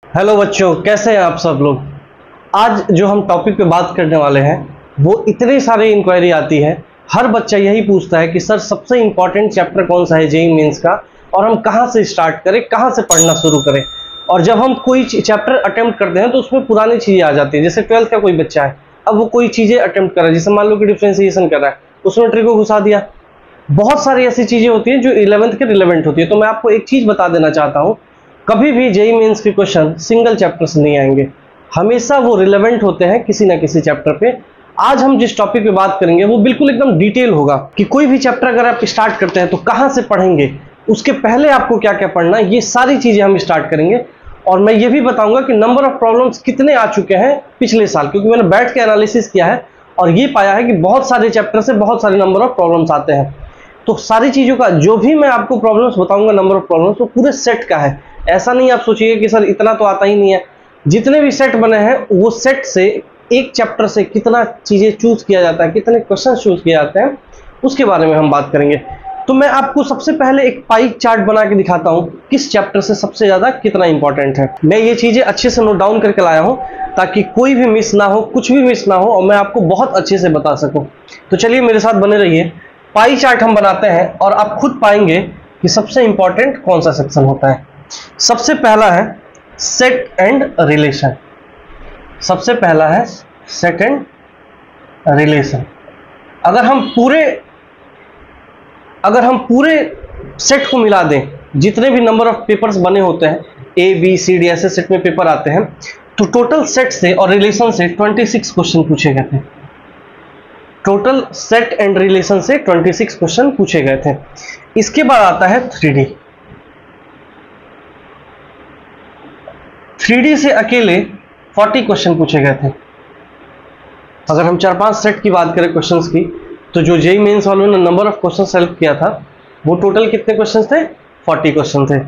Hello बच्चों, कैसे हैं आप सब लोग। आज जो हम टॉपिक पे बात करने वाले हैं वो इतने सारे इंक्वायरी आती है। हर बच्चा यही पूछता है कि सर सबसे इंपॉर्टेंट चैप्टर कौन सा है जेईई मेंस का, और हम कहाँ से स्टार्ट करें, कहाँ से पढ़ना शुरू करें। और जब हम कोई चैप्टर अटेम्प्ट करते हैं तो उसमें पुरानी चीज़ें आ जाती है। जैसे 12th का कोई बच्चा है, अब वो कोई चीज़ें अटेम्प्ट कर रहा है, जैसे मान लो कि डिफ्रेंसिएशन कर रहा है, उसमें ट्री को घुसा दिया। बहुत सारी ऐसी चीज़ें होती हैं जो 11th के रिलेवेंट होती है। तो मैं आपको एक चीज़ बता देना चाहता हूँ, कभी भी जेईई मेंस के क्वेश्चन सिंगल चैप्टर से नहीं आएंगे, हमेशा वो रिलेवेंट होते हैं किसी ना किसी चैप्टर पे। आज हम जिस टॉपिक पे बात करेंगे वो बिल्कुल एकदम डिटेल होगा कि कोई भी चैप्टर अगर आप स्टार्ट करते हैं तो कहाँ से पढ़ेंगे, उसके पहले आपको क्या क्या पढ़ना है, ये सारी चीजें हम स्टार्ट करेंगे। और मैं ये भी बताऊंगा कि नंबर ऑफ प्रॉब्लम्स कितने आ चुके हैं पिछले साल, क्योंकि मैंने बैठ के एनालिसिस किया है और ये पाया है कि बहुत सारे चैप्टर से बहुत सारे नंबर ऑफ प्रॉब्लम्स आते हैं। तो सारी चीजों का जो भी मैं आपको प्रॉब्लम्स बताऊंगा, नंबर ऑफ प्रॉब्लम्स, वो पूरे सेट का है। ऐसा नहीं आप सोचिए कि सर इतना तो आता ही नहीं है। जितने भी सेट बने हैं वो सेट से एक चैप्टर से कितना चीजें चूज किया जाता है, कितने क्वेश्चन चूज किए जाते हैं, उसके बारे में हम बात करेंगे। तो मैं आपको सबसे पहले एक पाई चार्ट बना के दिखाता हूं किस चैप्टर से सबसे ज्यादा कितना इंपॉर्टेंट है। मैं ये चीजें अच्छे से नोट डाउन करके लाया हूं ताकि कोई भी मिस ना हो, कुछ भी मिस ना हो, और मैं आपको बहुत अच्छे से बता सकूं। तो चलिए मेरे साथ बने रहिए। पाई चार्ट हम बनाते हैं और आप खुद पाएंगे कि सबसे इंपॉर्टेंट कौन सा सेक्शन होता है। सबसे पहला है सेट एंड रिलेशन। सबसे पहला है सेट एंड रिलेशन। अगर हम पूरे सेट को मिला दें, जितने भी नंबर ऑफ पेपर्स बने होते हैं, ए बी सी डी ऐसे सेट में पेपर आते हैं, तो टोटल सेट से और रिलेशन से 26 क्वेश्चन पूछे गए थे। टोटल सेट एंड रिलेशन से 26 क्वेश्चन पूछे गए थे। इसके बाद आता है 3D। 3D से अकेले 40 क्वेश्चन पूछे गए थे। अगर हम 4-5 सेट की बात करें क्वेश्चंस की, तो जो जेईई मेंस वालों ने नंबर ऑफ क्वेश्चन सेलेक्ट किया था वो टोटल कितने क्वेश्चन थे? 40 क्वेश्चन थे।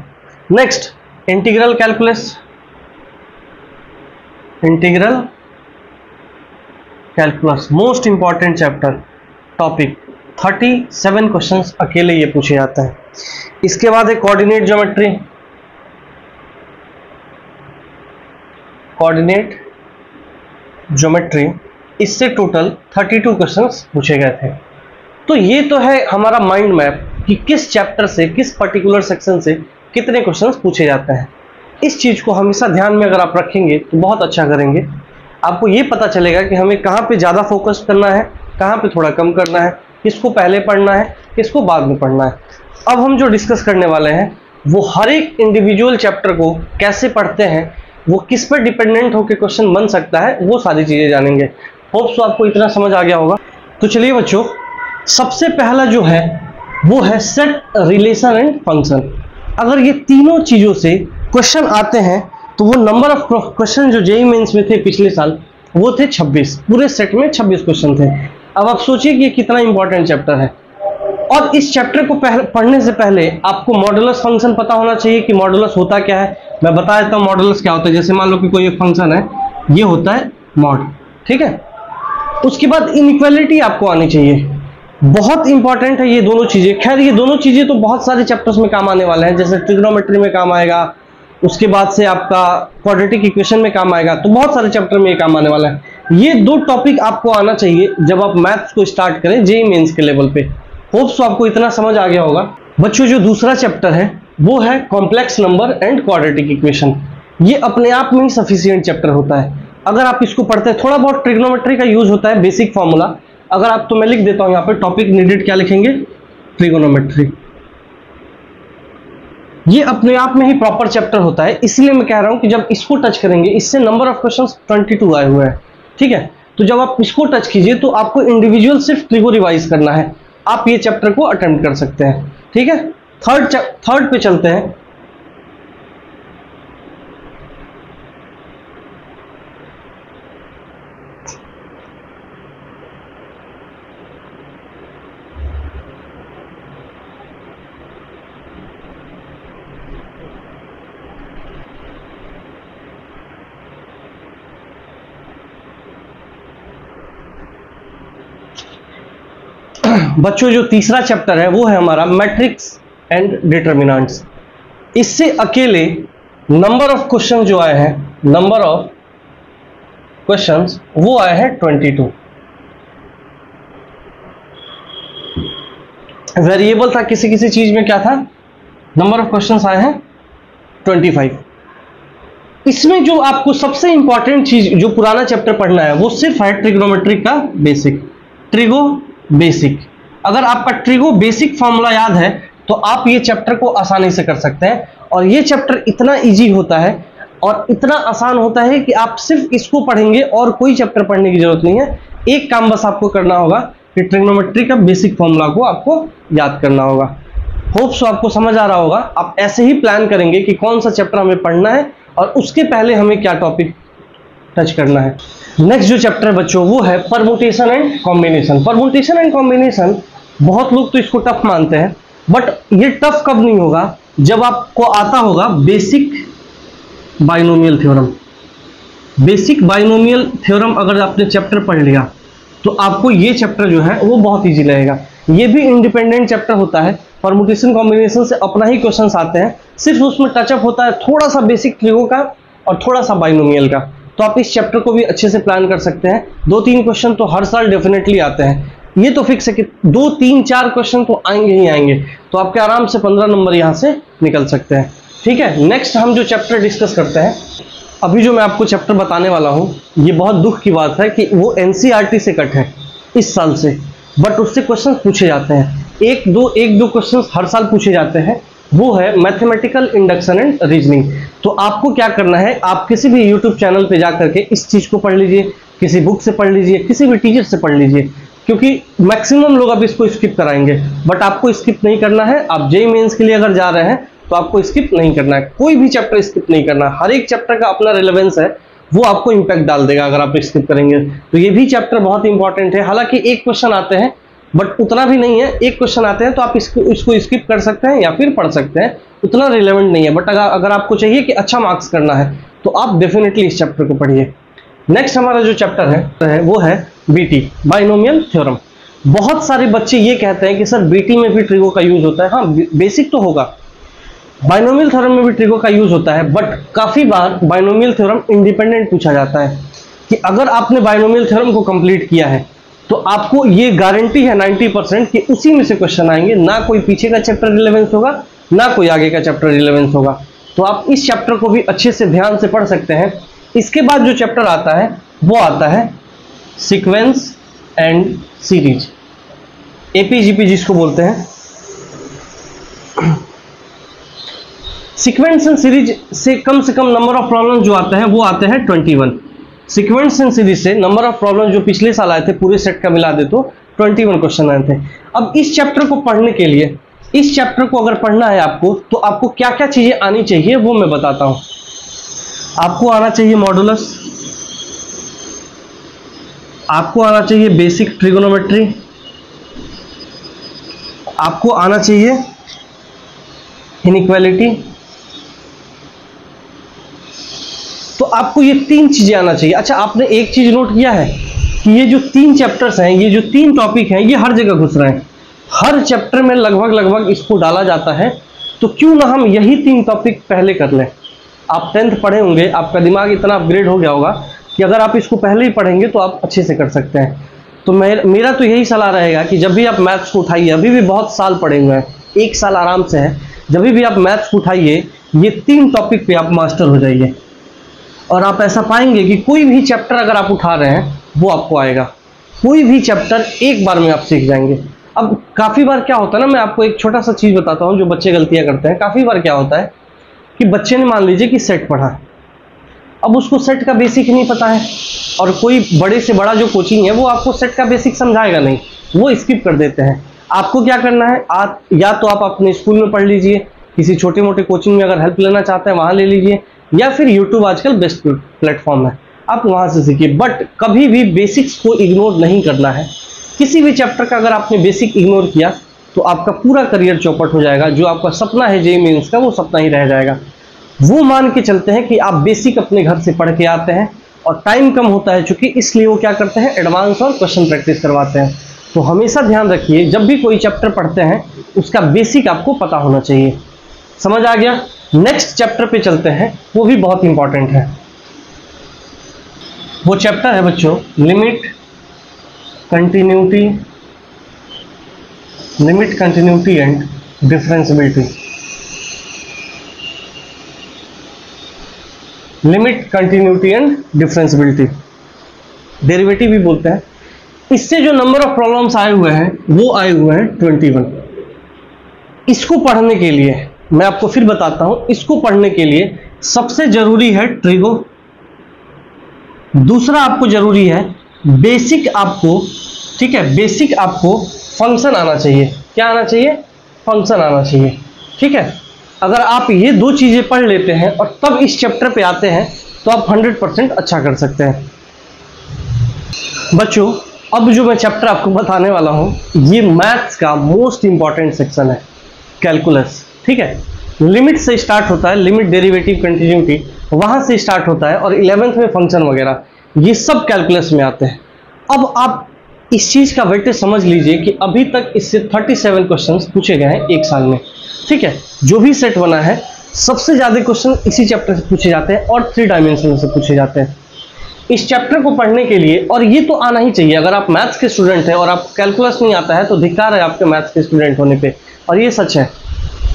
Next, integral calculus. Integral calculus most important chapter topic, 37 questions अकेले ये पूछे जाते हैं। इसके बाद है कोऑर्डिनेट ज्योमेट्री। कोऑर्डिनेट ज्योमेट्री, इससे टोटल 32 क्वेश्चंस पूछे गए थे। तो ये तो है हमारा माइंड मैप कि किस चैप्टर से, किस पर्टिकुलर सेक्शन से कितने क्वेश्चंस पूछे जाते हैं। इस चीज को हमेशा ध्यान में अगर आप रखेंगे तो बहुत अच्छा करेंगे। आपको ये पता चलेगा कि हमें कहाँ पे ज़्यादा फोकस करना है, कहाँ पे थोड़ा कम करना है, किसको पहले पढ़ना है, किसको बाद में पढ़ना है। अब हम जो डिस्कस करने वाले हैं वो हर एक इंडिविजुअल चैप्टर को कैसे पढ़ते हैं, वो किस पर डिपेंडेंट होकर क्वेश्चन बन सकता है, वो सारी चीज़ें जानेंगे। होप सो आपको इतना समझ आ गया होगा। तो चलिए बच्चों, सबसे पहला जो है वो है सेट, रिलेशन एंड फंक्शन। अगर ये तीनों चीज़ों से क्वेश्चन आते हैं तो वो नंबर ऑफ क्वेश्चन जो जेईई मेंस में थे पिछले साल वो थे 26। पूरे सेट में 26 क्वेश्चन थे। अब आप सोचिए कि ये कितना इंपॉर्टेंट चैप्टर है। और इस चैप्टर को पढ़ने से पहले आपको मॉडुलस फंक्शन पता होना चाहिए कि मॉडुलस होता क्या है। मैं बता देता हूँ मॉडुलस क्या होता है। जैसे मान लो कि कोई एक फंक्शन है, ये होता है मॉड, ठीक है। उसके बाद इनइक्वालिटी आपको आनी चाहिए, बहुत इंपॉर्टेंट है ये दोनों चीजें। खैर ये दोनों चीजें तो बहुत सारे चैप्टर्स में काम आने वाले हैं, जैसे ट्रिग्नोमेट्री में काम आएगा, उसके बाद से आपका क्वाड्रेटिक इक्वेशन में काम आएगा, तो बहुत सारे चैप्टर में ये काम आने वाला है। ये दो टॉपिक आपको आना चाहिए जब आप मैथ्स को स्टार्ट करें जेईई मेंस के लेवल पे। होप सो आपको इतना समझ आ गया होगा। बच्चों, जो दूसरा चैप्टर है वो है complex number and quadratic equation. ये अपने आप में ही सफिशिएंट चैप्टर होता है। अगर आप इसको पढ़ते हैं, थोड़ा बहुत ट्रिग्नोमेट्री का यूज होता है, बेसिक फॉर्मूला। अगर आप, तो मैं लिख देता हूं यहाँ पे, टॉपिक नीडेड क्या लिखेंगे? ट्रिगोनोमेट्री। ये अपने आप में ही प्रॉपर चैप्टर होता है, इसलिए मैं कह रहा हूं कि जब इसको टच करेंगे, इससे नंबर ऑफ क्वेश्चंस 22 आए हुए हैं, ठीक है। तो जब आप इसको टच कीजिए तो आपको इंडिविजुअल सिर्फ ट्रिगो रिवाइज करना है, आप ये चैप्टर को अटेम्प्ट कर सकते हैं, ठीक है। थर्ड पे चलते हैं। बच्चों, जो तीसरा चैप्टर है वो है हमारा मैट्रिक्स एंड डिटरमिनेंट्स। इससे अकेले नंबर ऑफ क्वेश्चन जो आए हैं, नंबर ऑफ क्वेश्चंस वो आए हैं 22। वेरिएबल था किसी किसी चीज में, क्या था, नंबर ऑफ क्वेश्चंस आए हैं 25। इसमें जो आपको सबसे इंपॉर्टेंट चीज जो पुराना चैप्टर पढ़ना है वो सिर्फ है ट्रिग्नोमेट्री का बेसिक, ट्रिगो बेसिक। अगर आपका ट्रिगो बेसिक फॉर्मूला याद है तो आप ये चैप्टर को आसानी से कर सकते हैं। और ये चैप्टर इतना इजी होता है और इतना आसान होता है कि आप सिर्फ इसको पढ़ेंगे और कोई चैप्टर पढ़ने की जरूरत नहीं है। एक काम बस आपको करना होगा कि ट्रिग्नोमेट्री का बेसिक फॉर्मूला को आपको याद करना होगा। होप सो आपको समझ आ रहा होगा। आप ऐसे ही प्लान करेंगे कि कौन सा चैप्टर हमें पढ़ना है और उसके पहले हमें क्या टॉपिक टच करना है। नेक्स्ट जो चैप्टर बच्चों वो है permutation and combination. Permutation and combination बहुत लोग तो इसको टफ मानते हैं, बट ये टफ कब नहीं होगा, जब आपको आता होगा basic binomial theorem. Basic binomial theorem अगर आपने चैप्टर पढ़ लिया तो आपको ये चैप्टर जो है वो बहुत इजी लगेगा। ये भी इंडिपेंडेंट चैप्टर होता है, परमुटेशन कॉम्बिनेशन से अपना ही क्वेश्चंस आते हैं, सिर्फ उसमें टचअप होता है थोड़ा सा बेसिक ट्रिगो का और थोड़ा सा बाइनोमियल का। तो आप इस चैप्टर को भी अच्छे से प्लान कर सकते हैं। 2-3 क्वेश्चन तो हर साल डेफिनेटली आते हैं, ये तो फिक्स है कि 2-3-4 क्वेश्चन तो आएंगे ही आएंगे। तो आपके आराम से 15 नंबर यहाँ से निकल सकते हैं। ठीक है, नेक्स्ट हम जो चैप्टर डिस्कस करते हैं, अभी जो मैं आपको चैप्टर बताने वाला हूँ, ये बहुत दुख की बात है कि वो एनसीईआरटी से कट है इस साल से, बट उससे क्वेश्चन पूछे जाते हैं। एक दो क्वेश्चन हर साल पूछे जाते हैं, वो है मैथमेटिकल इंडक्शन एंड रीजनिंग। तो आपको क्या करना है, आप किसी भी यूट्यूब चैनल पे जा करके इस चीज को पढ़ लीजिए, किसी बुक से पढ़ लीजिए, किसी भी टीचर से पढ़ लीजिए, क्योंकि मैक्सिमम लोग अब इसको स्किप कराएंगे। बट आपको स्किप नहीं करना है। आप जेईई मेंस के लिए अगर जा रहे हैं तो आपको स्किप नहीं करना है, कोई भी चैप्टर स्किप नहीं करना। हर एक चैप्टर का अपना रिलेवेंस है, वो आपको इंपैक्ट डाल देगा अगर आप स्किप करेंगे। तो ये भी चैप्टर बहुत इंपॉर्टेंट है। हालांकि एक क्वेश्चन आते हैं बट उतना भी नहीं है, एक क्वेश्चन आते हैं तो आप इसको स्किप कर सकते हैं या फिर पढ़ सकते हैं, उतना रिलेवेंट नहीं है। बट अगर आपको चाहिए कि अच्छा मार्क्स करना है तो आप डेफिनेटली इस चैप्टर को पढ़िए। नेक्स्ट हमारा जो चैप्टर है वो है बीटी, बाइनोमियल थ्योरम। बहुत सारे बच्चे ये कहते हैं कि सर बीटी में भी ट्रिगो का यूज होता है। हाँ, बेसिक तो होगा, बाइनोमियल थ्योरम में भी ट्रिगो का यूज होता है, बट काफी बार बाइनोमियल थ्योरम इंडिपेंडेंट पूछा जाता है कि अगर आपने बाइनोमियल थ्योरम को कंप्लीट किया है तो आपको ये गारंटी है 90% कि उसी में से क्वेश्चन आएंगे, ना कोई पीछे का चैप्टर रिलेवेंस होगा, ना कोई आगे का चैप्टर रिलेवेंस होगा। तो आप इस चैप्टर को भी अच्छे से ध्यान से पढ़ सकते हैं। इसके बाद जो चैप्टर आता है वो आता है सीक्वेंस एंड सीरीज, एपीजीपी जिसको बोलते हैं। सीक्वेंस एंड सीरीज से कम नंबर ऑफ प्रॉब्लम जो आते हैं वो आते हैं 21। सीक्वेंस एंड सीरीज से नंबर ऑफ प्रॉब्लम जो पिछले साल आए थे पूरे सेट का मिला दे तो 21 क्वेश्चन आए थे। अब इस चैप्टर को पढ़ने के लिए, इस चैप्टर को अगर पढ़ना है आपको, तो आपको क्या क्या चीजें आनी चाहिए वो मैं बताता हूं। आपको आना चाहिए मॉडुलस, आपको आना चाहिए बेसिक ट्रिगोनोमेट्री, आपको आना चाहिए इनइक्वालिटी। तो आपको ये 3 चीजें आना चाहिए। अच्छा, आपने एक चीज नोट किया है कि ये जो 3 चैप्टर्स हैं, ये जो 3 टॉपिक हैं, ये हर जगह घुस रहे हैं। हर चैप्टर में लगभग इसको डाला जाता है। तो क्यों ना हम यही 3 टॉपिक पहले कर लें। आप 10th पढ़े होंगे, आपका दिमाग इतना अपग्रेड हो गया होगा कि अगर आप इसको पहले ही पढ़ेंगे तो आप अच्छे से कर सकते हैं। तो मेरा तो यही सलाह रहेगा कि जब भी आप मैथ्स को उठाइए, अभी भी बहुत साल पढ़े हुए हैं, 1 साल आराम से है, जब भी आप मैथ्स को उठाइए ये 3 टॉपिक पे आप मास्टर हो जाइए और आप ऐसा पाएंगे कि कोई भी चैप्टर अगर आप उठा रहे हैं वो आपको आएगा। कोई भी चैप्टर एक बार में आप सीख जाएंगे। अब काफ़ी बार क्या होता है ना, मैं आपको एक छोटा सा चीज़ बताता हूँ जो बच्चे गलतियाँ करते हैं। काफ़ी बार क्या होता है कि बच्चे ने मान लीजिए कि सेट पढ़ा, अब उसको सेट का बेसिक नहीं पता है और कोई बड़े से बड़ा जो कोचिंग है वो आपको सेट का बेसिक समझाएगा नहीं, वो स्किप कर देते हैं। आपको क्या करना है, या तो आप अपने स्कूल में पढ़ लीजिए, किसी छोटे मोटे कोचिंग में अगर हेल्प लेना चाहते हैं वहाँ ले लीजिए, या फिर यूट्यूब आजकल बेस्ट प्लेटफॉर्म है, आप वहाँ से सीखिए। बट कभी भी बेसिक्स को इग्नोर नहीं करना है। किसी भी चैप्टर का अगर आपने बेसिक इग्नोर किया तो आपका पूरा करियर चौपट हो जाएगा। जो आपका सपना है जेईई मेंस का, वो सपना ही रह जाएगा। वो मान के चलते हैं कि आप बेसिक अपने घर से पढ़ के आते हैं और टाइम कम होता है चूंकि, इसलिए वो क्या करते हैं, एडवांस और क्वेश्चन प्रैक्टिस करवाते हैं। तो हमेशा ध्यान रखिए, जब भी कोई चैप्टर पढ़ते हैं उसका बेसिक आपको पता होना चाहिए। समझ आ गया? नेक्स्ट चैप्टर पे चलते हैं, वो भी बहुत इंपॉर्टेंट है। वो चैप्टर है बच्चों limit continuity and differentiability. Limit continuity and differentiability, derivative भी बोलते हैं। इससे जो नंबर ऑफ प्रॉब्लम्स आए हुए हैं वो आए हुए हैं 21। इसको पढ़ने के लिए मैं आपको फिर बताता हूं, इसको पढ़ने के लिए सबसे जरूरी है ट्रिगो, दूसरा आपको जरूरी है बेसिक, आपको ठीक है, बेसिक आपको फंक्शन आना चाहिए। क्या आना चाहिए? फंक्शन आना चाहिए। ठीक है, अगर आप ये दो चीजें पढ़ लेते हैं और तब इस चैप्टर पे आते हैं तो आप 100% अच्छा कर सकते हैं। बच्चों अब जो मैं चैप्टर आपको बताने वाला हूं ये मैथ्स का मोस्ट इंपॉर्टेंट सेक्शन है, कैलकुलस। ठीक है, लिमिट से स्टार्ट होता है, लिमिट, डेरिवेटिव, कंटिन्यूटी वहां से स्टार्ट होता है, और 11th में फंक्शन वगैरह ये सब कैलकुलस में आते हैं। अब आप इस चीज का वेटेज समझ लीजिए कि अभी तक इससे 37 क्वेश्चंस पूछे गए हैं एक साल में। ठीक है, जो भी सेट बना है सबसे ज्यादा क्वेश्चन इसी चैप्टर से पूछे जाते हैं और 3 डायमेंशन से पूछे जाते हैं। इस चैप्टर को पढ़ने के लिए, और ये तो आना ही चाहिए, अगर आप मैथ्स के स्टूडेंट हैं और आप कैलकुलस नहीं आता है तो धिक्कार है आपके मैथ्स के स्टूडेंट होने पे। और ये सच है,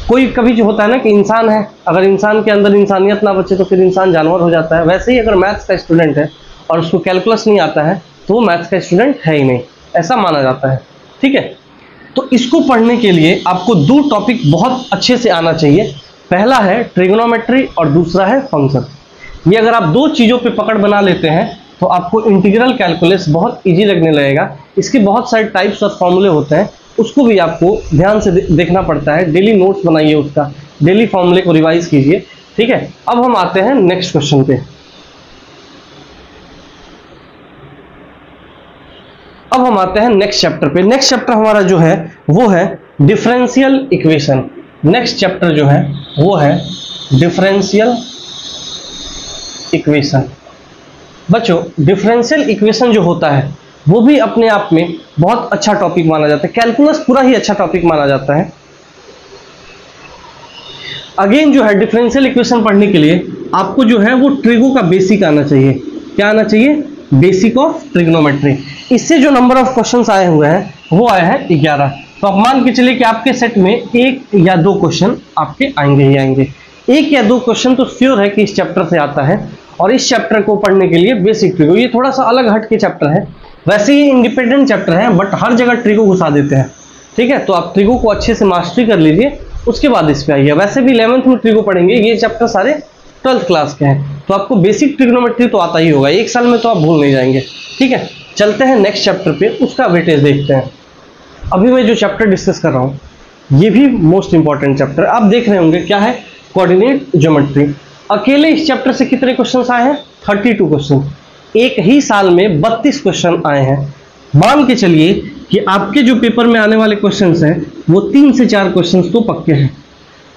कोई कभी जो होता है ना कि इंसान है, अगर इंसान के अंदर इंसानियत ना बचे तो फिर इंसान जानवर हो जाता है। वैसे ही अगर मैथ्स का स्टूडेंट है और उसको कैलकुलस नहीं आता है तो वो मैथ्स का स्टूडेंट है ही नहीं, ऐसा माना जाता है। ठीक है, तो इसको पढ़ने के लिए आपको 2 टॉपिक बहुत अच्छे से आना चाहिए। पहला है ट्रिग्नोमेट्री और दूसरा है फंक्शन। ये अगर आप 2 चीज़ों पे पकड़ बना लेते हैं तो आपको इंटीग्रल कैलकुलस बहुत इजी लगने लगेगा। इसके बहुत सारे टाइप्स और फॉर्मूले होते हैं, उसको भी आपको ध्यान से देखना पड़ता है। डेली नोट्स बनाइए, उसका डेली फॉर्मूले को रिवाइज कीजिए। ठीक है, अब हम आते हैं नेक्स्ट क्वेश्चन पे। अब हम आते हैं नेक्स्ट चैप्टर पे। नेक्स्ट चैप्टर हमारा जो है वो है डिफरेंशियल इक्वेशन। नेक्स्ट चैप्टर जो है वो है डिफरेंशियल इक्वेशन। बच्चों डिफरेंशियल इक्वेशन जो होता है वो भी अपने आप में बहुत अच्छा टॉपिक माना जाता है, कैलकुलस पूरा ही अच्छा टॉपिक माना जाता है। अगेन जो है डिफरेंशियल इक्वेशन पढ़ने के लिए आपको जो है वो ट्रिगो का बेसिक आना चाहिए। क्या आना चाहिए? Basic of trigonometry. इससे जो नंबर ऑफ क्वेश्चंस आए हुए हैं वो आए हैं 11। तो आप मान के चलिए कि आपके सेट में 1 या 2 क्वेश्चन आपके आएंगे ही आएंगे। 1 या 2 क्वेश्चन तो श्योर है कि इस चैप्टर से आता है। और इस चैप्टर को पढ़ने के लिए बेसिक ट्रिगो, ये थोड़ा सा अलग हट के चैप्टर है, वैसे ही इंडिपेंडेंट चैप्टर है बट हर जगह ट्रिगो घुसा देते हैं। ठीक है, तो आप ट्रिगो को अच्छे से मास्टरी कर लीजिए, उसके बाद इस पे आइए। वैसे भी 11th में ट्रिगो पढ़ेंगे, ये चैप्टर सारे 12th क्लास के हैं, तो आपको बेसिक ट्रिग्नोमेट्री तो आता ही होगा, 1 साल में तो आप भूल नहीं जाएंगे। ठीक है, चलते हैं नेक्स्ट चैप्टर पे, उसका वेटेज देखते हैं। अभी मैं जो चैप्टर डिस्कस कर रहा हूँ ये भी मोस्ट इंपॉर्टेंट चैप्टर। आप देख रहे होंगे क्या है? Coordinate geometry. अकेले इस चैप्टर से कितने क्वेश्चन आए हैं? 32 क्वेश्चन। एक ही साल में 32 क्वेश्चन आए हैं। मान के चलिए कि आपके जो पेपर में आने वाले क्वेश्चंस हैं वो 3 से 4 क्वेश्चंस तो पक्के हैं।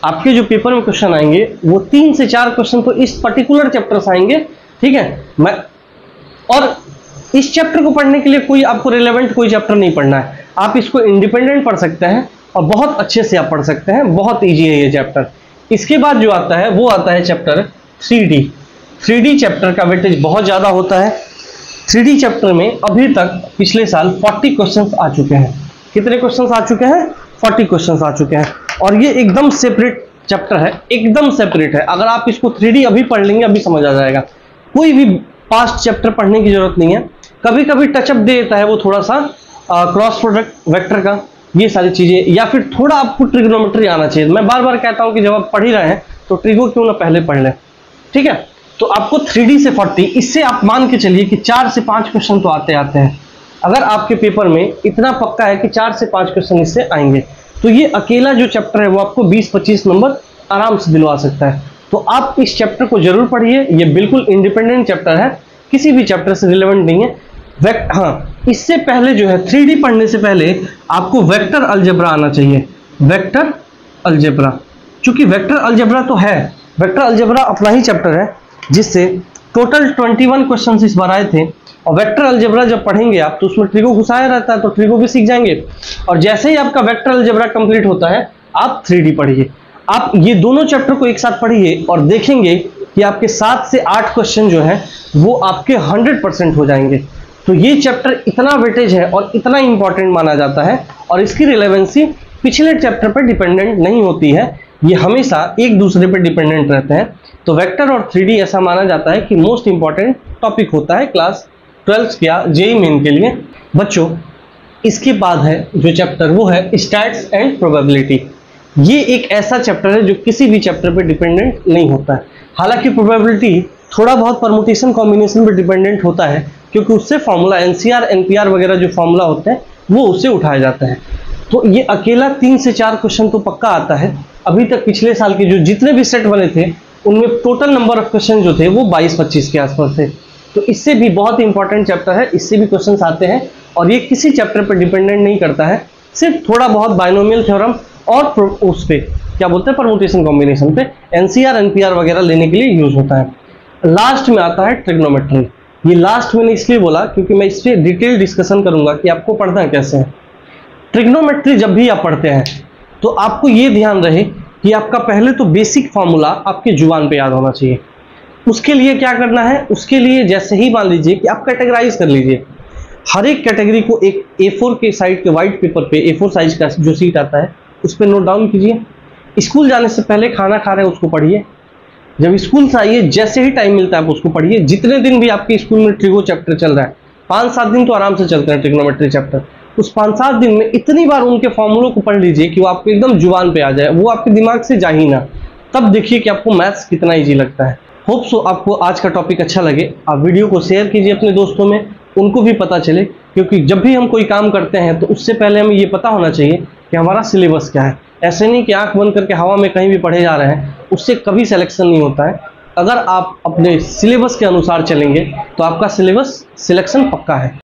आपके जो पेपर में क्वेश्चन आएंगे वो 3 से 4 क्वेश्चन तो इस पर्टिकुलर चैप्टर से आएंगे। ठीक है, और इस चैप्टर को पढ़ने के लिए कोई आपको रिलेवेंट कोई चैप्टर नहीं पढ़ना है, आप इसको इंडिपेंडेंट पढ़ सकते हैं और बहुत अच्छे से आप पढ़ सकते हैं। बहुत ईजी है ये चैप्टर। इसके बाद जो आता है वो आता है चैप्टर 3D। 3D चैप्टर का वेटेज बहुत ज़्यादा होता है। 3D चैप्टर में अभी तक पिछले साल 40 क्वेश्चंस आ चुके हैं। कितने क्वेश्चंस आ चुके हैं? 40 क्वेश्चंस आ चुके हैं। और ये एकदम सेपरेट चैप्टर है, एकदम सेपरेट है। अगर आप इसको 3D अभी पढ़ लेंगे अभी समझ आ जाएगा, कोई भी पास्ट चैप्टर पढ़ने की जरूरत नहीं है। कभी कभी टचअप दे देता है वो थोड़ा सा क्रॉस प्रोडक्ट वेक्टर का, ये सारी चीजें, या फिर थोड़ा आपको ट्रिग्नोमेट्री आना चाहिए। मैं बार बार कहता हूं कि जब आप पढ़ ही रहे हैं तो ट्रिगो क्यों ना पहले पढ़ लें। ठीक है, तो आपको 3D से 40, इससे आप मान के चलिए कि 4 से 5 क्वेश्चन तो आते हैं। अगर आपके पेपर में इतना पक्का है कि 4 से 5 क्वेश्चन इससे आएंगे तो ये अकेला जो चैप्टर है वो आपको 20-25 नंबर आराम से दिलवा सकता है। तो आप इस चैप्टर को जरूर पढ़िए, ये बिल्कुल इंडिपेंडेंट चैप्टर है, किसी भी चैप्टर से रिलेवेंट नहीं है। हाँ, इससे पहले जो है 3D पढ़ने से पहले आपको वेक्टर अलजेब्रा आना चाहिए। वेक्टर अलजेब्रा, चूंकि वेक्टर अलजेब्रा तो है, वेक्टर अलजेब्रा अपना ही चैप्टर है जिससे टोटल 21 क्वेश्चन इस बार आए थे। और वेक्टर अलजेब्रा जब पढ़ेंगे आप तो उसमें ट्रिगो घुसाया रहता है, तो ट्रिगो भी सीख जाएंगे। और जैसे ही आपका वेक्टर अलजेब्रा कंप्लीट होता है आप 3D पढ़िए। आप ये दोनों चैप्टर को एक साथ पढ़िए और देखेंगे कि आपके 7 से 8 क्वेश्चन जो है वो आपके 100% हो जाएंगे। तो ये चैप्टर इतना वेटेज है और इतना इंपॉर्टेंट माना जाता है और इसकी रिलेवेंसी पिछले चैप्टर पर डिपेंडेंट नहीं होती है, ये हमेशा एक दूसरे पर डिपेंडेंट रहते हैं। तो वेक्टर और 3D ऐसा माना जाता है कि मोस्ट इंपॉर्टेंट टॉपिक होता है क्लास 12 या जेईई मेन के लिए। बच्चों, इसके बाद है जो चैप्टर वो है स्टैट्स एंड प्रोबेबिलिटी। ये एक ऐसा चैप्टर है जो किसी भी चैप्टर पे डिपेंडेंट नहीं होता है। हालांकि प्रोबेबिलिटी थोड़ा बहुत परमुटेशन कॉम्बिनेशन पे डिपेंडेंट होता है, क्योंकि उससे फॉर्मूला एनसीआर एनपीआर वगैरह जो फॉर्मूला होते हैं वो उससे उठाया जाता है। तो ये अकेला 3 से 4 क्वेश्चन तो पक्का आता है। अभी तक पिछले साल के जो जितने भी सेट बने थे उनमें टोटल नंबर ऑफ क्वेश्चन जो थे वो 22-25 के आसपास थे। तो इससे भी बहुत इंपॉर्टेंट चैप्टर है, इससे भी क्वेश्चन आते हैं और ये किसी चैप्टर पर डिपेंडेंट नहीं करता है, सिर्फ थोड़ा बहुत बाइनोमियल थ्योरम और उस पे क्या बोलते हैं परमुटेशन कॉम्बिनेशन पे एनसीआर एनपीआर वगैरह लेने के लिए यूज होता है। लास्ट में आता है ट्रिग्नोमेट्री। ये लास्ट मैंने इसलिए बोला क्योंकि मैं इस पे डिटेल डिस्कशन करूंगा कि आपको पढ़ना कैसे है। ट्रिग्नोमेट्री जब भी आप पढ़ते हैं तो आपको ये ध्यान रहे कि आपका पहले तो बेसिक फॉर्मूला आपकी जुबान पे याद होना चाहिए। उसके लिए क्या करना है, उसके लिए जैसे ही मान लीजिए कि आप कैटेगराइज कर लीजिए, हर एक कैटेगरी को एक A4 के साइड के व्हाइट पेपर पे A4 साइज का जो सीट आता है उस पर नोट डाउन कीजिए। स्कूल जाने से पहले खाना खा रहे हैं उसको पढ़िए, जब स्कूल से आइए जैसे ही टाइम मिलता है आप उसको पढ़िए। जितने दिन भी आपके स्कूल में ट्रिगो चैप्टर चल रहा है, 5-7 दिन तो आराम से चलते हैं ट्रिग्नोमेट्री चैप्टर, उस 5-7 दिन में इतनी बार उनके फॉर्मूलों को पढ़ लीजिए कि वो आपको एकदम जुबान पे आ जाए, वो आपके दिमाग से जा ही ना। तब देखिए कि आपको मैथ्स कितना ईजी लगता है। होप सो आपको आज का टॉपिक अच्छा लगे। आप वीडियो को शेयर कीजिए अपने दोस्तों में, उनको भी पता चले, क्योंकि जब भी हम कोई काम करते हैं तो उससे पहले हमें ये पता होना चाहिए कि हमारा सिलेबस क्या है। ऐसे नहीं कि आंख बंद करके हवा में कहीं भी पढ़े जा रहे हैं, उससे कभी सिलेक्शन नहीं होता है। अगर आप अपने सिलेबस के अनुसार चलेंगे तो आपका सिलेबस सिलेक्शन पक्का है।